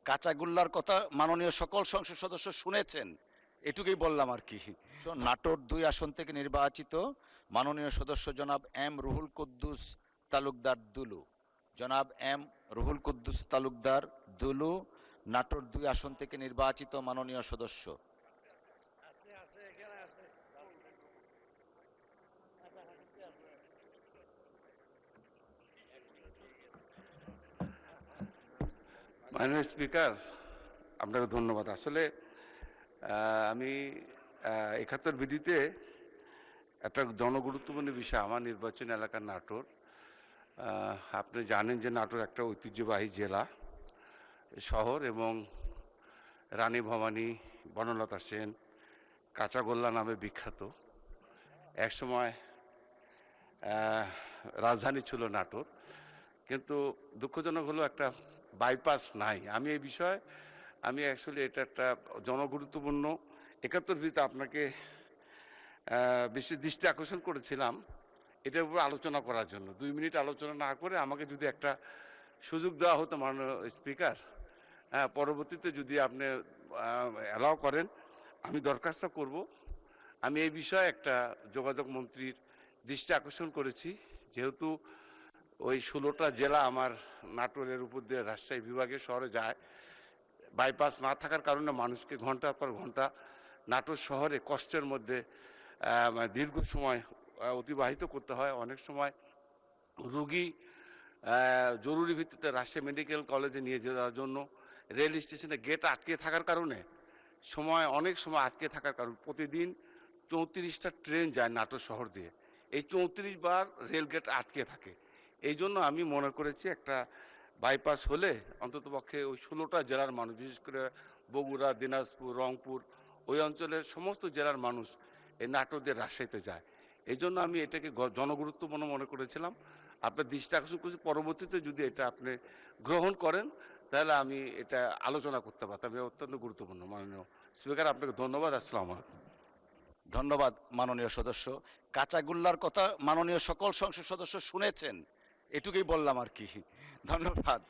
কাঁচাগোল্লার কথা মাননীয় সকল সংসদ সদস্য শুনেছেন, এটুকুই বললাম আর কি। নাটোর 2 আসন থেকে নির্বাচিত মাননীয় সদস্য জনাব এম রুহুল কুদ্দুস তালুকদার দুলু। জনাব এম রুহুল কুদ্দুস তালুকদার দুলু, নাটোর 2 আসন থেকে নির্বাচিত মাননীয় সদস্য। মাননীয় স্পিকার, আপনাকে ধন্যবাদ। আসলে আমি 71 বিধিতে একটা জনগুরুত্বপূর্ণ বিষয়, আমার নির্বাচনী এলাকা নাটোর। আপনি জানেন যে নাটোর একটা ঐতিহ্যবাহী জেলা শহর এবং রানী ভবানী, বনলতা সেন, কাঁচাগোল্লা নামে বিখ্যাত। একসময় রাজধানী ছিল নাটোর, কিন্তু দুঃখজনক হলো একটা বাইপাস নাই। আমি এই বিষয়ে অ্যাকচুয়ালি এটা একটা জনগুরুত্বপূর্ণ 71 বিধিতে আপনাকে বেশি দৃষ্টি আকর্ষণ করেছিলাম এটার উপর আলোচনা করার জন্য। 2 মিনিট আলোচনা না করে আমাকে যদি একটা সুযোগ দেওয়া হতো মাননীয় স্পিকার, পরবর্তীতে যদি আপনি অ্যালাউ করেন আমি দরখাস্ত করব। আমি এই বিষয়ে একটা যোগাযোগ মন্ত্রীর দৃষ্টি আকর্ষণ করেছি, যেহেতু ওই 16টা জেলা আমার নাটোরের উপর দিয়ে রাজশাহী বিভাগের শহরে যায়। বাইপাস না থাকার কারণে মানুষকে ঘন্টার পর ঘন্টা নাটোর শহরে কষ্টের মধ্যে দীর্ঘ সময় অতিবাহিত করতে হয়। অনেক সময় রুগী জরুরি ভিত্তিতে রাজশাহী মেডিকেল কলেজে নিয়ে যাওয়ার জন্য রেল স্টেশনে গেট আটকে থাকার কারণে অনেক সময় আটকে থাকার কারণে প্রতিদিন 34টা ট্রেন যায় নাটোর শহর দিয়ে। এই 34 বার রেল গেট আটকে থাকে। এই জন্য আমি মনে করেছি একটা বাইপাস হলে অন্ততপক্ষে ওই 16টা জেলার মানুষ, বিশেষ করে বগুড়া, দিনাজপুর, রংপুর, ওই অঞ্চলের সমস্ত জেলার মানুষ এই নাটোর দিয়ে রাজশাহীতে যায়। এই জন্য আমি এটাকে জনগুরুত্বপূর্ণ মনে করেছিলাম। আপনার দৃষ্টি আকর্ষণ করছি, পরবর্তীতে যদি এটা আপনি গ্রহণ করেন তাহলে আমি এটা আলোচনা করতে পারতাম। এটা অত্যন্ত গুরুত্বপূর্ণ। মাননীয় স্পিকার, আপনাকে ধন্যবাদ। আসসালামু আলাইকুম। ধন্যবাদ মাননীয় সদস্য। কাঁচাগোল্লার কথা মাননীয় সকল সংসদ সদস্য শুনেছেন, এটুকুই বললাম আর কি। ধন্যবাদ।